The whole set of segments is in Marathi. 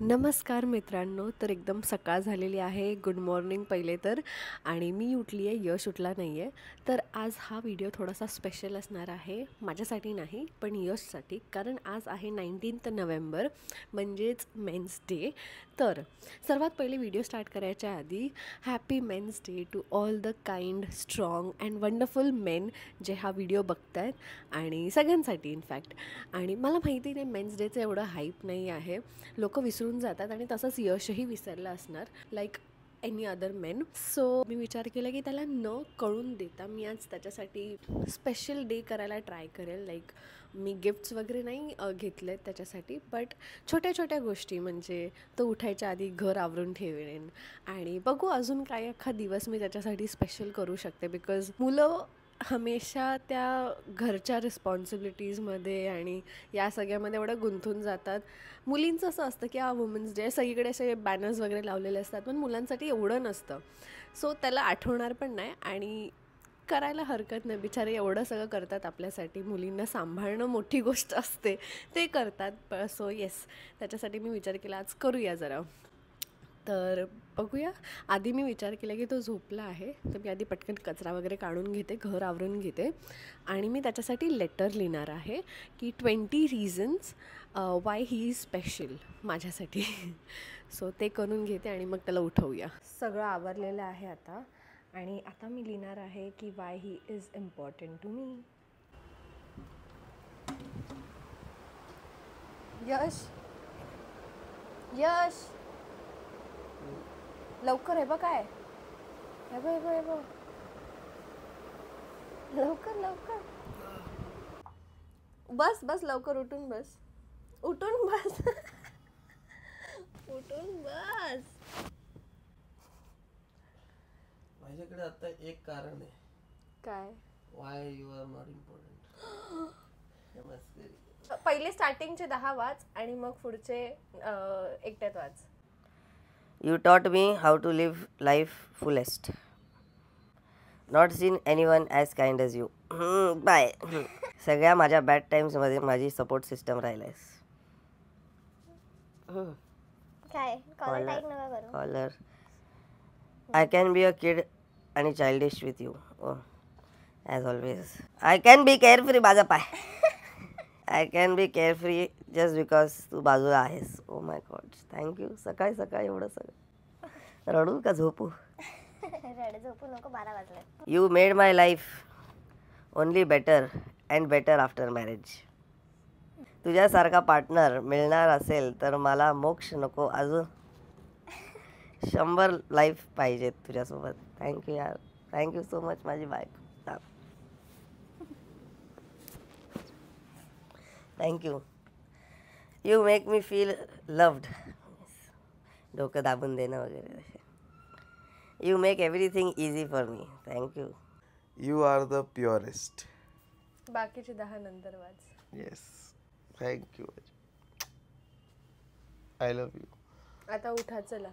नमस्कार मित्रांनो. तर एकदम सकाळ झालेली आहे. गुड मॉर्निंग पहिले तर. आणि मी उठली आहे, यश उठला नाही आहे. तर आज हा व्हिडिओ थोडासा स्पेशल असणार आहे, माझ्यासाठी नाही पण यशसाठी, कारण आज आहे 19 नोव्हेंबर, म्हणजेच मेन्स डे. तर सर्वात पहिले व्हिडिओ स्टार्ट करायच्या आधी happy men's day to all the kind, strong and wonderful men जे हा व्हिडिओ बघत आहेत, आणि सगळ्यांसाठी इनफॅक्ट. आणि मला माहिती नाही मेन्स डेचं एवढं हाईप नाही आहे, लोक विसरून जातात, आणि तसंच यशही विसरलं असणार like any other men. So मी विचार केला की त्याला न कळून देता मी आज त्याच्यासाठी स्पेशल डे करायला ट्राय करेल. लाईक मी गिफ्ट्स वगैरे नाही घेतलेत त्याच्यासाठी, बट छोट्या छोट्या गोष्टी, म्हणजे तो उठायच्या आधी घर आवरून ठेवेन, आणि बघू अजून काय अख्खा दिवस मी त्याच्यासाठी स्पेशल करू शकते. बिकॉज मुलं हमेशा त्या घरच्या रिस्पॉन्सिबिलिटीजमध्ये आणि या सगळ्यामध्ये एवढं गुंतून जातात. मुलींचं असं असतं की वुमन्स डे सगळीकडे असे बॅनर्स वगैरे लावलेले असतात, पण मुलांसाठी एवढं नसतं. सो त्याला आठवणार पण नाही, आणि करायला हरकत नाही. बिचारे एवढं सगळं करतात आपल्यासाठी, मुलींना सांभाळणं मोठी गोष्ट असते, ते करतात. सो येस, त्याच्यासाठी मी विचार केला आज करूया जरा. तर बघूया. आधी मी विचार केला की तो झोपला आहे, तर मी आधी पटकन कचरा वगैरे काढून घेते, घर आवरून घेते, आणि मी त्याच्यासाठी लेटर लिहिणार आहे की 20 reasons why he is special माझ्यासाठी. सो ते करून घेते आणि मग त्याला उठवूया. सगळं आवरलेलं आहे आता, आणि आता मी लिहिणार आहे की why he is important to me. Yash, Yash, लवकर आहे बघ. काय हे बघ, हे बघ, हे बघ, लवकर लवकर बस बस, लवकर उठून बस, उठून बस. उठून बस. माझ्याकडे आता एक कारण आहे. काय? Why you are not important. पहिले स्टार्टिंगचे 10 वाच आणि मग पुढचे एकट्यात वाच. You taught me how to live life fullest. Not seen anyone as kind as you. Bye. सगळ्या माझ्या बॅड टाइम्समध्ये माझी सपोर्ट सिस्टम राहिलायस. काय कॉलर टाईप नका करू. Collar. I can be a kid आणि childish with you. Oh, as always. I can be carefree. माझा पाय. I can be carefree just because तू बाजूला आहेस. Oh my God. Thank you. सकाळी सकाळी एवढं सगळं. रडू का झोपू? रड झोपू नको, 12 वाजले. You made my life only better and better after marriage. तुझ्यासारखा पार्टनर मिळणार असेल तर मला मोक्ष नको, अजून 100 लाईफ पाहिजेत तुझ्यासोबत. थँक्यू यार. थँक्यू सो मच माझी बायको. Thank you. You make me feel loved. डोकं दाबून देणं वगैरे. You make everything easy for me. Thank you. You are the purest. बाकीचे 10 नंतर वाच. Yes. Thank you. I love you. आता उठा, चला.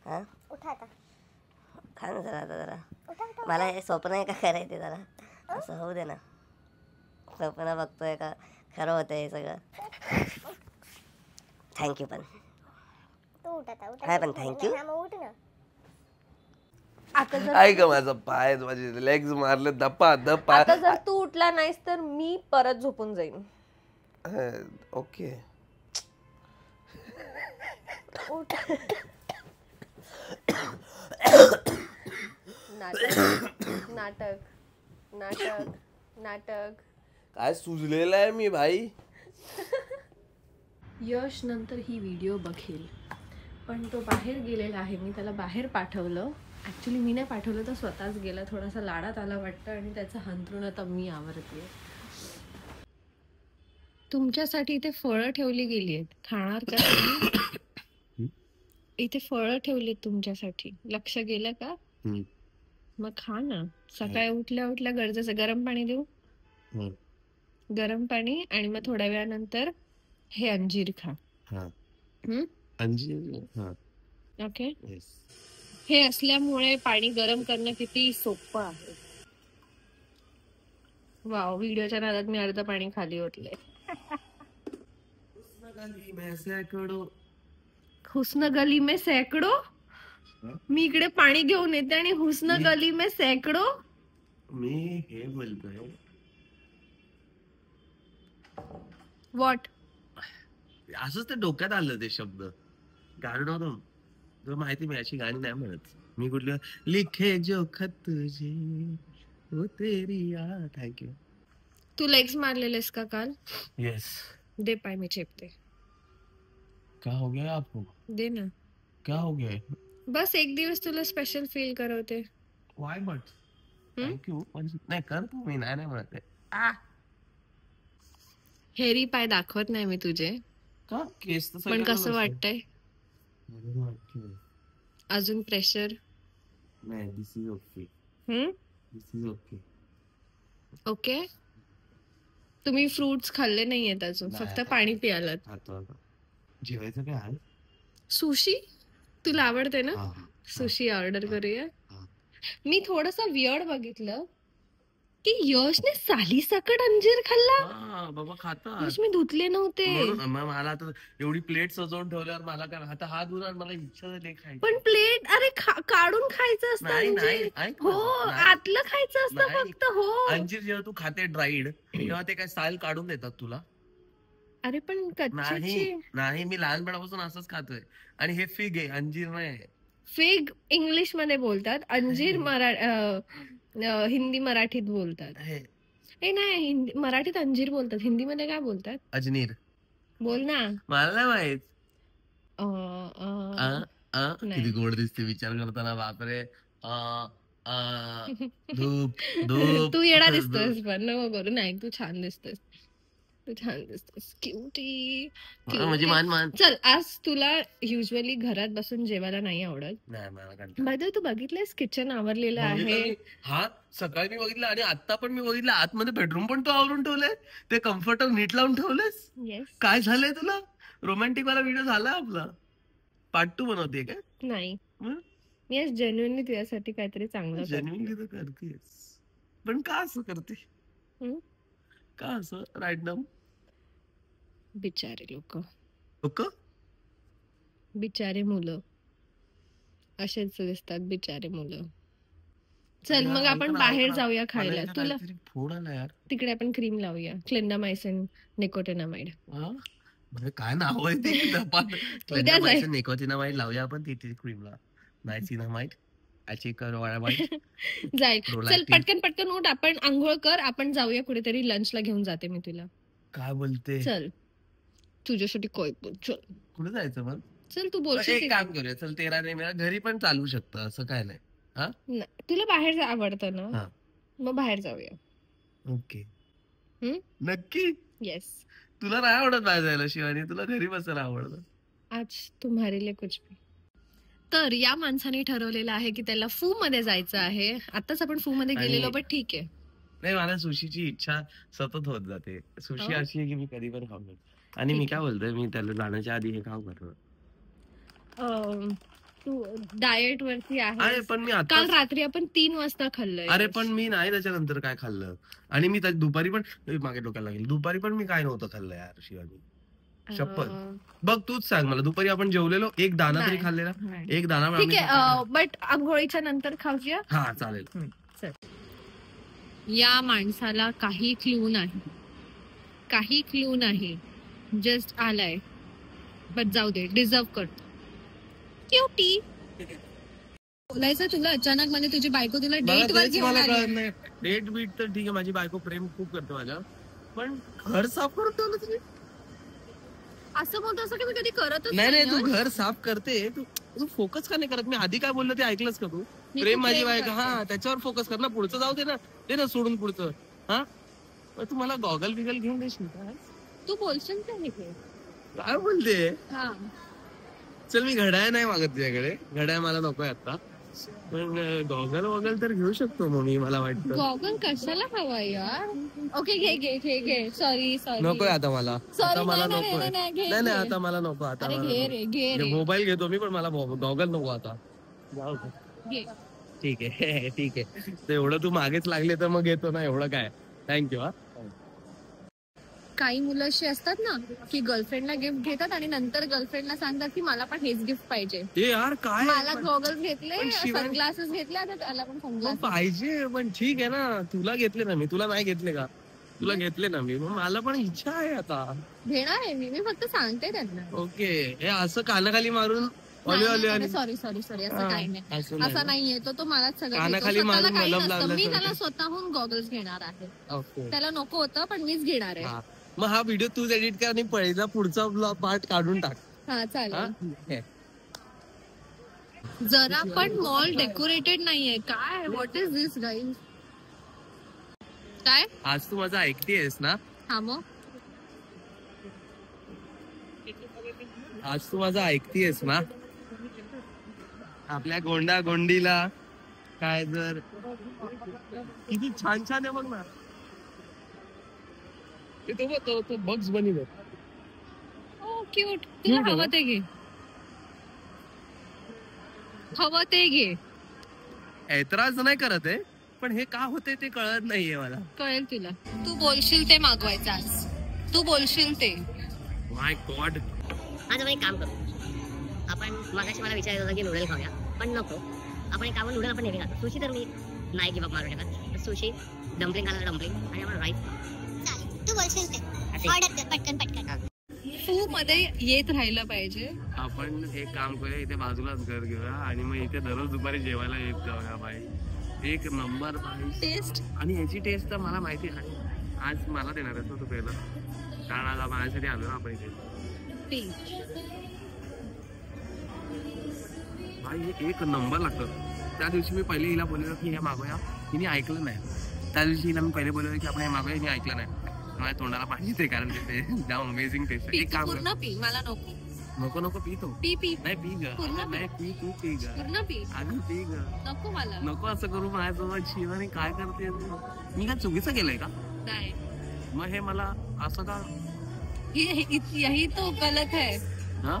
हां, उठा आता. खा ना जरा आता जरा. उठा उठा. मला हे स्वप्न आहे का करायचे जरा, असं होऊ दे ना. स्वप्न बघतोय का खरं होतं हे सगळं. थँक्यू. पण तू उठ आता. उठ. हाय पण thank you. हा मग उठ ना. आता जर ऐक माझा पाय, माझे लेग्स मारले दपा दपा. आता जर तू उठला नाहीस तर मी परत झोपून जाईन. ओके. उठ. नाटक नाटक नाटक नाटक. काय सुजलेला आहे मी भाई. यश नंतर ही व्हिडिओ बघेल, पण तो बाहेर गेलेला आहे. मी त्याला बाहेर पाठवलं. ॲक्च्युली मी नाही पाठवलं, तर स्वतःच गेला. थोडासा लाडात आला वाटतं, आणि त्याचं हंतरून आता मी आवरते. तुमच्यासाठी इथे फळं ठेवली गेली आहेत, खाणार का तुम्ही? इथे फळं ठेवलीत तुमच्यासाठी, लक्ष गेलं का? मग खा ना. सकाळी उठल्या उठल्या गरजेचं गरम पाणी देऊ? गरम पाणी, आणि मग थोड्या वेळानंतर हे अंजीर खा. ओके. हे असल्यामुळे पाणी गरम करणं किती सोपं आहे. वाव, व्हिडिओच्या नादात मी अर्ध पाणी खाली ओतलंय. हुस्न गली में सैकड़ो. मी इकडे पाणी घेऊन येते आणि हुस्न गली में सैकड़ो. मी हे बोलतोय व्हॉट? असंच ते डोक्यात आलं ते शब्द. गाणं नव्हतं तुला माहिती, मी अशी गाणी नाही म्हणत. मी कुठलं लिखे जो खत तुझे वो तेरी याद. थँक्यू. तू लेग्स मारलेलेस का काल? यस. दे पाय, मी चेपते. क्या हो गया आपको? दे ना. क्या हो गया? बस एक दिवस तुला स्पेशल फील करवते. Why but thank you. नाही कर तू, मी नाही म्हणत. हेरी पाय दाखवत नाही मी तुझे, का केस तर पण कसं वाटतंय? वाटतंय अजून प्रेशर? नाही, this is okay. This is okay. Okay. तुम्ही फ्रुट्स खाल्ले नाहीयेत अजून, फक्त पाणी पियालात. जेवायचं काय आज? सुशी तुला आवडते ना? हा. सुशी ऑर्डर करूया. हा. मी थोडंसं वियर्ड बघितलं की यशने सालीसकट अंजीर खाल्ला. हा, बाबा खातात. यश, मी धुतले नव्हते. म्हणून मग मला आता एवढी प्लेट सजवून ठेवल्यावर मला काय आता हात धुणार, मला इच्छा झाली खायची. पण प्लेट अरे काढून खायचं असतं नाही, नाही, अंजीर. ऐक हो, ना, नाही. आतलं खायचं असतं नाही. फक्त. हो. अंजीर जेव्हा तू खाते ड्राईड तेव्हा ते काय साल काढून देतात तुला? अरे पण नाही कच्ची नाही, मी लहानपणापासून असंच खातोय. आणि हे फिग आहे, अंजीर नाही. फिग इंग्लिश मध्ये बोलतात, अंजीर हिंदी मराठीत बोलतात. हे ए नाही, मराठीत अंजीर बोलतात, हिंदी मध्ये काय बोलतात? अजनीर. बोल ना. मला नाही माहित. नाही. किती गोड दिसते विचार करताना, बापरे. धूप धूप. तू येडा दिसतोस, पण नको करू. नाही, तू छान दिसतोस, तू छान दिसतोस. क्यूटी. म्हणजे मान चल, आज तुला युजली घरात बसून जेवायला नाही आवडत. नाही, मला कंटाळा. बाय द वे, तू बघितलंयस किचन आवरलेलं आहे? हा, सकाळी मी बघितलं आणि आता पण मी बघितलं. आतमध्ये बेडरूम पण तू आवरून ठेवलंय, ते कम्फर्टर नीट लावून ठेवलेस. येस. काय झालंय तुला? रोमॅन्टिक वाला व्हिडिओ झाला आपला. पार्ट 2 बनवते काय? नाही, मग? मी आज जेन्युइनली तुझ्यासाठी काहीतरी चांगलं करते. जेन्युइनली तर करतेस, पण का असं करते? हम्म? का असं रॅन्डम? बिचारे लोक, बिचारे मुलं असेच दिसतात, बिचारे मुलं. चल मग आपण बाहेर जाऊया खायला. तुला फोड आला यार. तिकडे आपण क्रीम लावूया, क्लिंडामायसिन निकोटिनामाइड. काय नाव आहे ते? निकोटिनामाइड लावूया आपण तिथे क्रीमला. नायसिनामाइड जाईल. चल पटकन पटकन उठ, आपण आंघोळ कर, आपण जाऊया कुठेतरी लंचला. घेऊन जाते मी तुला. काय बोलते? चल, तुझ्यासाठी काय बोल. चल कुठे जायचं मग? चल, तू बोलशील. एक काम करूया, चल 13 ने मेरा घरी पण चालू शकतं, असं काय नाही. हा, तुला बाहेर आवडतं ना? हा. मग बाहेर जाऊया. ओके. नक्की? येस. तुला नाही आवडत बाहेर जायला शिवानी, तुला घरी बसायला आवडतं. आज तुम्हारे लिए कुछ भी. तर या माणसाने ठरवलेलं आहे की त्याला फू मध्ये जायचं आहे. आताच आपण फू मध्ये गेलेलो, पण ठीक आहे. नाही, मला सुशीची इच्छा सतत होत जाते. सुशी अशी आहे की मी कधी पण खाऊ शकतो. आणि मी काय बोलतोय, मी त्याला जाण्याच्या आधी हे खाऊ करतो. तू डाएट वरती आहे. अरे पण मी काल रात्री आपण 3 वाजता खाल्लंय. अरे पण मी नाही त्याच्यानंतर काय खाल्लं. आणि मी दुपारी पण मागे डोक्याला लागेल, दुपारी पण मी काय नव्हतं खाल्लं यार शिवानी, शपथ. बघ तूच सांग मला, दुपारी आपण जेवलेलो, एक दाना तरी खाल्लेला? एक दाना. ठीक आहे, बट आंघोळीच्या नंतर खाऊया. हा चालेल. चल. या माणसाला काही क्लू नाही, काही क्लू नाही, जस्ट आलाय. बट जाऊ दे, डिझर्व करतो. क्यूटी. बोलायचं तुला अचानक, म्हणजे तुझी बायको तुला डेट वर घेऊन आली. डेट बीट तर ठीक आहे, माझी बायको प्रेम खूप करते माझ्या, पण घर साफ करून ठेवलं तुम्ही. असं बोलतो असं की मी कधी करतच नाही. तू घर साफ करते, तू फोकस का नाही करत? मी आधी काय बोललो ते ऐकलंस का तू? प्रेम माझी बायको, हा त्याच्यावर फोकस कर ना. पुढचं जाऊ दे ना सोडून पुढचं. हा, तू मला गॉगल बिगल घेऊन देशील का? तू बोलशील काय बोलते? हा, चल, मी घड्याळ नाही मागत तुझ्याकडे, घड्याळ मला नकोय आता, पण गॉगल वगैरे तर घेऊ शकतो मग मी, मला वाटतं. गॉगल कशाला हवा यार? ओके, घे. सॉरी नकोय आता मला. आता मला नकोय. नाही, आता मला नको. आता मोबाईल घेतो मी, पण मला गॉगल नको आता. ठीक आहे. ठीक आहे, एवढं तू मागेच लागले तर मग घेतो ना, एवढं काय. थँक्यू. हा, काही मुलं अशी असतात ना की गर्लफ्रेंडला गिफ्ट घेतात आणि नंतर गर्लफ्रेंडला सांगतात की मला पण हेच गिफ्ट पाहिजे. ए यार काय मला गॉगल्स घेतले, पण शिवाय- सनग्लासेस घेतले, आता त्याला पण सनग्लासेस पाहिजे. पण ठीक आहे ना, तुला घेतले ना मी, तुला नाही घेतले का? तुला घेतले ना मी, मग मला पण इच्छा आहे आता. घेणार आहे मी फक्त सांगते त्यांना. ओके, हे असं कानाखाली मारून ऑली ऑली ऑली सॉरी सॉरी सॉरी असं हा, काही नाही. असं नाही असा ना. नाहीये तो मलाच सगळं देतो. कानाखाली स्वतःला मारून काही मलम नसतं. मी लावल्यासारखं. त्याला स्वतःहून गॉगल्स घेणार आहे. ओके. त्याला नको होतं पण मीच घेणार आहे. हा. मग हा व्हिडिओ तूच एडिट कर आणि पहिला पुढचा पार्ट काढून टाक. हा हा? चालेल. हे. जरा पण मॉल डेकोरेटेड नाहीये. काय व्हॉट इज दिस गाईज? काय आज तू माझं ऐकतेस ना? हा मग आज तू माझं ऐकतेस ना? आपल्या गोंडा गोंडीला काय जर किती छान छान आहे बघ ना. तो बग्स बनी बघ. Oh cute. तुला Cute आहे हवं ना? ते घे. हवं ते घे. ऐतराज नाही करत आहे, पण हे का होते ते कळत नाहीये मला. कळेल तुला. तू बोलशील ते मागवायचं आज. तू बोलशील ते. माय गॉड. आज आपण एक काम करू. आपण मगाशी मला विचारायचं होतं की नूडल खाऊया, पण नको. आपण एक काम, नूडल आपण नेहमी खातो. सुशी तर मी नाही गिव्ह अप मारू शकत. सुशी, डम्पलिंग खायला डम्पलिंग आणि आपण राईस. चालेल, तू बोलशील ते ऑर्डर कर पटकन पटकन. तू मध्ये येत राहिलं पाहिजे. आपण एक काम करूया, इथे बाजूलाच घर घेऊया आणि मग इथे दररोज दुपारी जेवायला येत जाऊया बाई. एक नंबर बाई. टेस्ट आणि याची टेस्ट तर मला माहिती आहे. आज मला देणार आहे तू पहिला, कारण आज माझ्यासाठी आलो ना आपण इथे. भाई हे एक नंबर लागतं. त्या दिवशी मी पहिले हिला बोललेलो की हे मागूया, हिने ऐकलं नाही. त्या दिवशी हिला मी पहिले बोललेलो की आपण हे मागूया, हिने ऐकलं नाही. माझ्या तोंडाला पाहिजे ते, कारण ते जाम अमेझिंग टेस्ट आहे. एक काम कर. पूर्ण पी. मला नको. नको नको पी तो. पी पी नाही पी ग. पूर्ण नाही पी, तू पी ग. पूर्ण पी. अगं पी ग. नको मला. नको असं करू माझ्यासोबत. शिवानी काय करते तू? मी काय चुकीचं केलंय का? नाही. मग हे मला असं का? यही तो गलत है हा?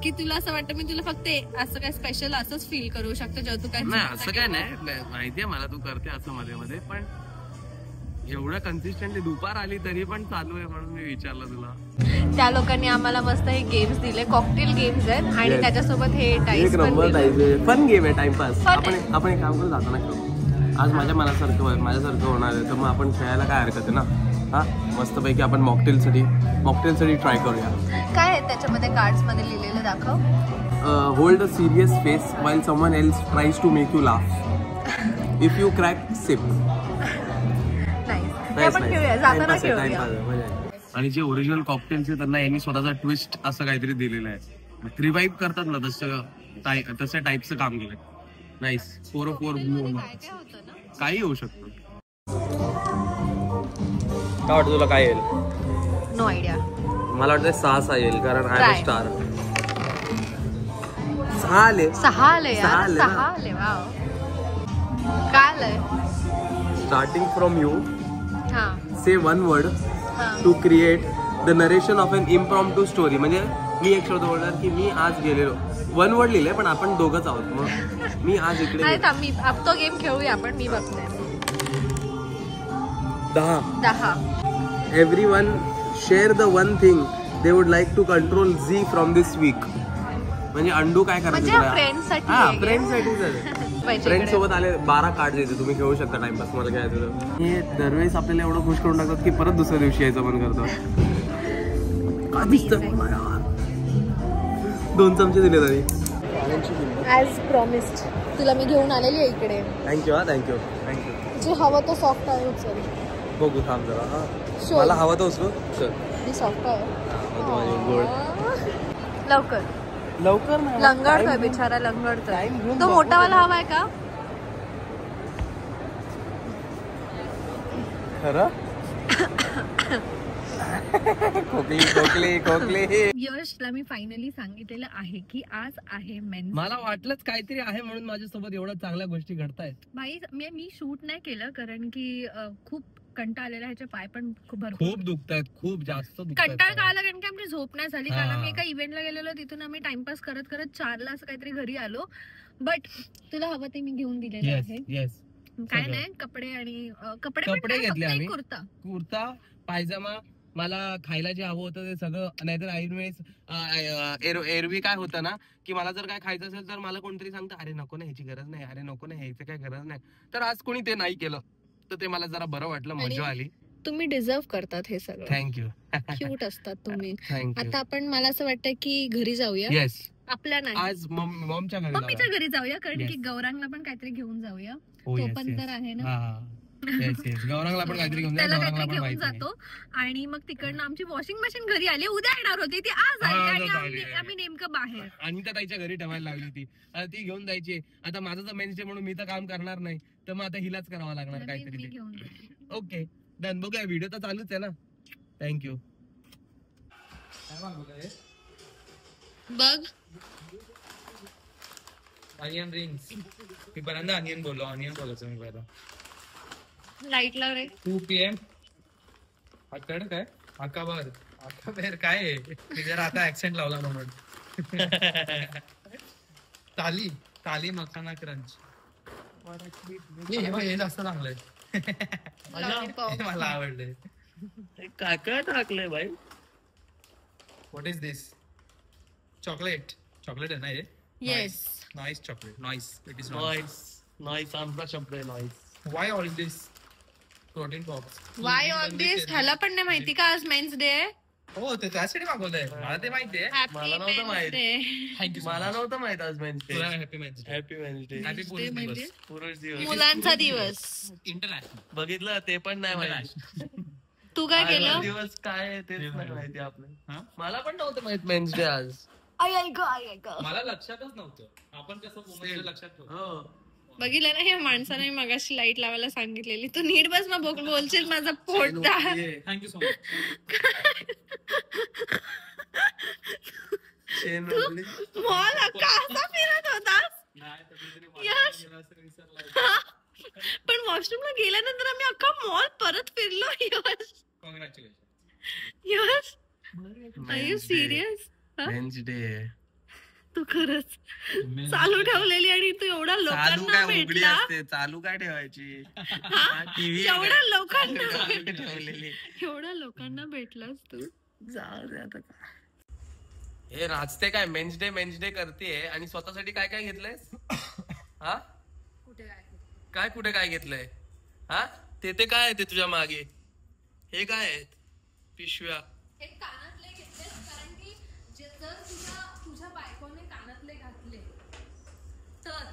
की तुला असं वाटतं मी तुला फक्त असं काय स्पेशल असंच फील करू शकतो जेव्हा तू काय नाही असं काय नाही. माहितीये मला तू करते असं मध्ये मध्ये, पण एवढं कन्सिस्टंटली दुपार आली तरी पण चालू आहे म्हणून मी विचारलं तुला. त्या लोकांनी आम्हाला मस्त हे गेम्स दिले. कॉकटेल गेम्स आहेत आणि त्याच्यासोबत हे टाईस पण दिले. फन गेम आहे, टाइमपास. Fun आपण एक काम करू, जाताना खेळू. आज माझ्यासारखं होणार आहे तर मग आपण खेळायला काय हरकत आहे ना. हा, मस्तपैकी आपण मॉकटेलसाठी ट्राय करूया. काय आहे त्याच्यामध्ये कार्ड्स मध्ये लिहिलेलं दाखव. Hold a serious face while someone else tries to make you laugh. If you crack, sip. आणि जे ओरिजिनल कॉकटेल्स त्यांना यांनी स्वतःचा ट्विस्ट असं काहीतरी दिलेलं आहे. रिवाईव्ह करतात ना तसं टाईपचं काम केलंय. नाईस. 404 ब्लू. काही होऊ शकतं. काय वाटतं तुला काय येईल? No idea. मला वाटतं 6 येईल, कारण आय एम स्टार. 6 आले. 6 आले यार. 6 आले. वाव. काय आलंय? Starting from you. हा. Say one word to create the narration of an impromptu story. म्हणजे मी एक शब्द बोलणार की मी आज गेलेलो. 1 word लिहिलंय, पण आपण दोघंच आहोत. मग मी आज इकडे अब तो गेम खेळूया आपण. मी बघते. 10. Everyone share the one thing they would like to control Z from this week. म्हणजे अंडू काय करायचं? म्हणजे फ्रेंड्ससाठी. हा, फ्रेंड्ससाठी. फ्रेंड सोबत आले 12 कार्ड येते, तुम्ही खेळू शकता टाइमपास. मला काय हे दरवेळेस आपल्याला एवढं खुश करून टाकतात की परत दुसऱ्या दिवशी यायचं बंद करतो. का दिसतं 2 चमचे दिले तरी. ॲज प्रॉमिस्ड तुला मी घेऊन आलेली आहे इकडे. थँक्यू. थँक्यू. जे हवं तो सॉफ्ट आहे. उचल बघू, थांब जरा. शोध. मला हवं तर उचलू. मी सॉफ्ट आहे. गोड. लवकर लंगडतोय बिचारा. लंगडतोय. तो मोठावाला हवाय का? खरं? खोकली. यशला मी फायनली सांगितलेलं आहे की आज आहे मेन्स. मला वाटलंच काहीतरी आहे म्हणून माझ्यासोबत एवढ्या चांगल्या गोष्टी घडतायत. भाई मी शूट नाही केलं कारण की खूप कंटाळ आलेला. ह्याचे पाय पण खूप दुखतायत. खूप जास्त कंटाळ का आला कारण की आमची झोप नाही झाली. कारण आम्ही एका इव्हेंटला गेलेलो, तिथून आम्ही टाइमपास करत 4ला असं काहीतरी घरी आलो. बट तुला हवं ते मी घेऊन दिलेलं आहे. काय नाही, कपडे आणि कपडे घेतले आम्ही. कुर्ता, पायजामा, मला खायला जे हवं होतं ते सगळं, नाहीतर ऐन वेळेस एरवी काय होतं ना की मला जर काय खायचं असेल तर मला कोणतरी सांगतं अरे नको ना ह्याची गरज नाही, अरे नको ना ह्याची काय गरज नाही. तर आज कोणी ते नाही केलं तर ते मला जरा बरं वाटलं, मजा आली. तुम्ही डिझर्व करतात हे सगळं. थँक्यू. क्यूट असतात तुम्ही. थँक्यू. आता आपण, मला असं वाटतं की घरी जाऊया. येस, आपल्या नाही, आज मॉमच्या घरी मम्मीच्या घरी जाऊया, कारण Yes. की गौरांगला पण काहीतरी घेऊन जाऊया. हो, तो yes, पण yes. तर आहे ना. गौरंगला पण काहीतरी घेऊन जा, त्याला गौरंगला काहीतरी पण घेऊन माहिती आहे. जातो. आणि मग तिकडनं आमची वॉशिंग मशीन घरी आली, उद्या येणार होती ती, आज आली. आणि आम्ही नेमकं बाहेर अनिता ताईच्या घरी ठेवायला लागली ती. आता ती घेऊन जायची. आता माझं तर मेन्स डे म्हणून मी तर काम करणार नाही, तर मग आता हिलाच करावं लागणार काहीतरी मी ते. घेऊन जाते. Okay done. बघूया, व्हिडिओ तर चालूच आहे ना. थँक्यू. बघ ऑनियन रिंग्स. मी पहिल्यांदा ऑनियन बोलायचं मी पहिला. लाईट लाव रे. 2 PM. आकड काय आकाबार आकाबेर काय आहे? मी जरा आता ऍक्सेंट लावला म्हणून. ताली मखाना क्रंच. हे जास्त चांगलंय. हे मला आवडलंय. काय काय टाकलंय भाई? What is this? चॉकलेट आहे ना हे? Yes. Nice chocolate. Nice. It is noise आमचा शब्द आहे नॉईस. व्हाय ऑल दिस प्रोटीन पॉप्स? वाय ऑल दिस? ह्याला पण नाही माहिती का आज मेन्स डे आहे? हो ते त्यासाठी मागवलंय. मला ते माहितीये. मला नव्हतं माहित. थँक्यू. मला नव्हतं माहित आज men's day. Happy men's day. Happy men's day. Happy म्हणजे? पुरुष दिवस. मुलांचा दिवस. इंटरनॅशनल. बघितलं ते पण नाही माहिती. तू काय आजचा केलं? दिवस काय आहे तेच नाही माहिती हा? आपलं. मला पण नव्हतं माहित मेन्स डे आज. मला लक्षातच नव्हतं. आपण कसं वुमनच्या लक्षात ठेवतो. हो. बघितलं ना, ह्या माणसाने मगाशी लाईट लावायला सांगितलेली. तू नीट बस, मग बोलशील माझा पोट. Thank you so much. मॉल असा फिरत होतास. यश. पण वॉशरूमला गेल्यानंतर आम्ही अख्खा मॉल परत फिरलो. Yash, congratulation. Yash, are you serious? Men's day तू खरंच चालू ठेवलेली आणि तू एवढा चालू लोकांना काय उघडी भेटला. असते, चालू काय ठेवायची? टीव्ही एवढ्या लोकांना ठेवलेली. एवढ्या लोकांना भेटलास तू. जाऊ दे आता. हे नाचते काय मेन्स डे करते आणि स्वतःसाठी काय काय घेतलंय? हा काय कुठे काय घेतलंय? हा ते काय आहे ते तुझ्या मागे? हे काय आहेत पिशव्या? हे कानातले घेतले, कारण की जर तुझ्या बायकोने कानातले घातले तर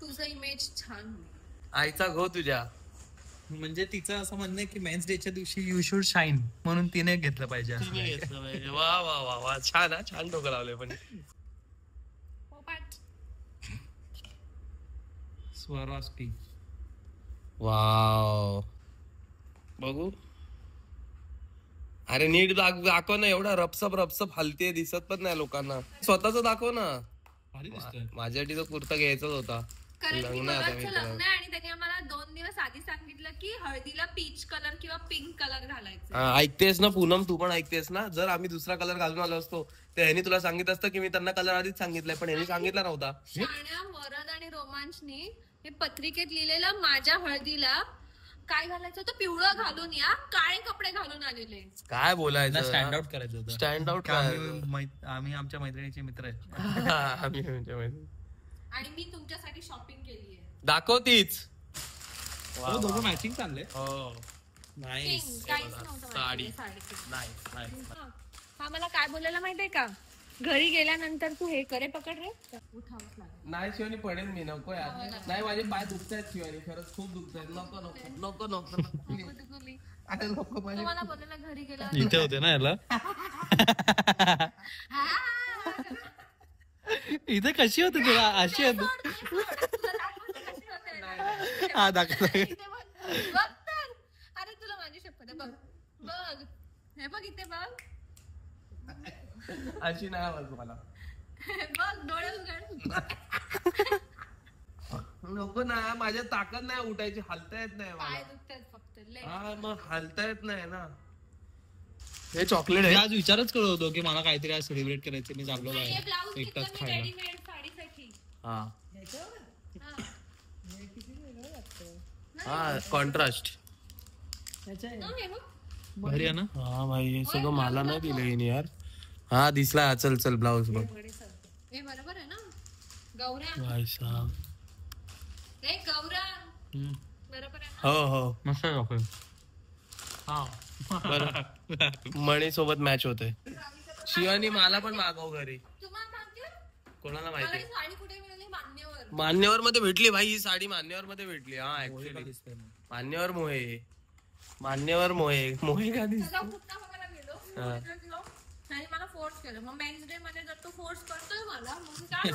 तुझं इमेज छान होईल. आईचा घो तुझ्या. म्हणजे तिचं असं म्हणणं आहे की मेन्स डेच्या दिवशी यू शुड शाईन, म्हणून तिने घेतलं पाहिजे असं तिने आहे. घेतलं पाहिजे. वा वा वा वा, छान. छान डोकं लावलंय पण. पोपाट. स्वरास्टी. वाव, बघू. अरे नीट दाखव ना, एवढा रपसप हलते दिसत पण नाही लोकांना. स्वतःच दाखव ना. भारी दिसतोय. माझ्यासाठी तो कुर्ता घ्यायचाच होता. कारण की लग्न आहे आता मुलाचं मित्राचं. लग्न आहे आणि त्यांनी आम्हाला 2 दिवस आधी सांगितलं की हळदीला पीच कलर किंवा पिंक कलर घालायचा. हा, ऐकतेस ना पूनम, तू पण ऐकतेस ना. जर आम्ही दुसरा कलर घालून आलो असतो तर ह्यानी तुला सांगितलं असतं की मी त्यांना कलर आधीच सांगितलंय, पण ह्यानी सांगितलं नव्हता. शाण्या, वरद आणि रोमांचनी हे पत्रिकेत लिहिलेलं माझ्या हळदीला काय घालायचं होतं, पिवळं घालून या, काळे कपडे घालून आलेले. काय बोलायचं? स्टँड आउट करायचं होतं. स्टँड आउट आम्ही आमच्या मैत्रिणीचे मित्र आहेत. आणि मी तुमच्यासाठी शॉपिंग केली आहे. दाखवतीच. दोघं मॅचिंग चाललंय. हो, नाईस. काहीच नव्हतं साडी. माझ्याकडे, नाईस नाईस. हा मला काय बोलायला माहितीये का, घरी गेल्यानंतर तू हे करे पकड रे, उठावंच लागेल. नाही शिवानी, पडेल मी. नको यार. नाही, माझे पाय दुखतायत शिवानी, खरंच खूप दुखतायत. नको नको नको नको तुझी अरे नको माझे. तुम्हाला बोलायला घरी गेला इथे होते ना याला. इथे कशी होती तुला अशी होती? हा दाखव. अरे तुला माझी शपथ आहे, बघ बघ, हे बघ इथे बघ, अशी नाही आवडत मला. बघ डोळे उघड. नको ना, माझ्या ताकद नाही उठायची, हलता येत नाही पाय मला. दुखतात फक्त लय. हा मग हलता येत नाही ना. हे चॉकलेट मी आहे. आज विचारच करत होतो की मला काहीतरी आज सेलिब्रेट करायचं. मी चाललो हे ब्लाऊज बाहेर एक घेतलं तास मी खायला. रेडीमेड साडीसाठी. हा हा. हा, कॉन्ट्रास्ट. ना हे बघ. भारी आहे ना. हा भाई हे सगळं मला नाही दिलं हिने यार. हा दिसला. चल चल ब्लाऊज बघ. हे बरोबर आहे ना गौऱ्या. भाई साहब. हे गौऱ्या बरोबर आहे. हो हो मस्त आहे डॉक्टर. हा बरं. मणी सोबत मॅच होते. शिवानी मला पण मागव घरी. कोणाला माहिती. साडी कुठे मिळाली? मान्यवर. मान्यवर मध्ये भेटली भाई ही साडी. मान्यवर मध्ये भेटली. हा ऍक्च्युली मान्यवर मोहे. मान्यवर मोहे. मोहे का दिसतो. आणि मला फोर्स केलं. मग मेन्स डे मध्ये जर तू फोर्स करतोय मला मग काय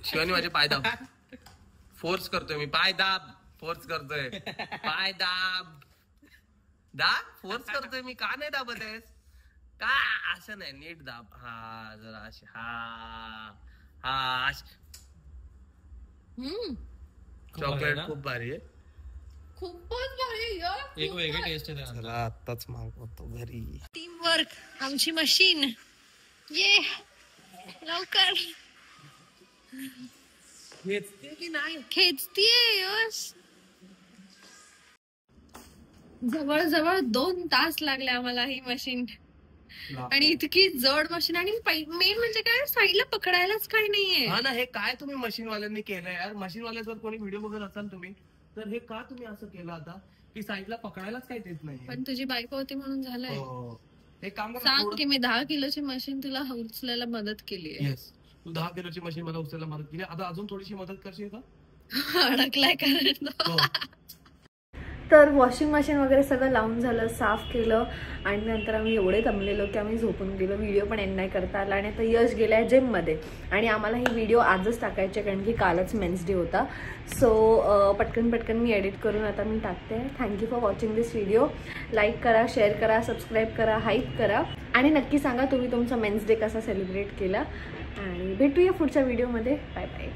शिवानी माझे पाय दाब. फोर्स करतोय मी. पाय दाब. फोर्स करतोय. पाय दाब. दाब फोर्स करतोय मी. का नाही दाबत आहेस? का असं नाही. नीट दाब. हा जरा अशी. हा हा चॉकलेट खूप भारी आहे. खूपच भारी. एक वेगळी टेस्ट आहे. चला आत्ताच मागवतो घरी. Team work. आमची मशीन ये लवकर खेचते की नाही? खेचतीये. यश जवळ 2 तास लागले आम्हाला ही मशीन. आणि इतकी जड मशीन. आणि मेन म्हणजे काय साईडला पकडायलाच काही नाहीये. हा ना. हे काय तुम्ही मशीन वाल्यांनी केलं यार. मशीन वाले जर कोणी व्हिडिओ बघत असाल तुम्ही तर हे का तुम्ही असं केलं आता की साईडला पकडायलाच काही देत नाही. पण तुझी बायको होती म्हणून झालंय. हे काम करा. सांग की मी 10 किलोची मशीन तुला उचलायला मदत केली आहे. येस. तू 10 किलोची मशीन मला उचलायला मदत केली. आता अजून थोडीशी मदत करशील का? अडकलाय कारण. तर वॉशिंग मशीन वगैरे सगळं लावून झालं, साफ केलं आणि नंतर आम्ही एवढे दमलेलो की आम्ही झोपून गेलो. व्हिडिओ पण एंड नाही करता आला. आणि आता यश गेलाय जिममध्ये. आणि आम्हाला ही व्हिडिओ आजच टाकायचे कारण की कालच मेन्स डे होता. सो पटकन मी एडिट करून आता मी टाकते. Thank you for watching this video. Like करा, शेअर करा, सबस्क्राईब करा, हाईप करा आणि नक्की सांगा तुम्ही तुमचा मेन्स डे कसा सेलिब्रेट केला. आणि भेटूया पुढच्या व्हिडिओमध्ये. Bye bye.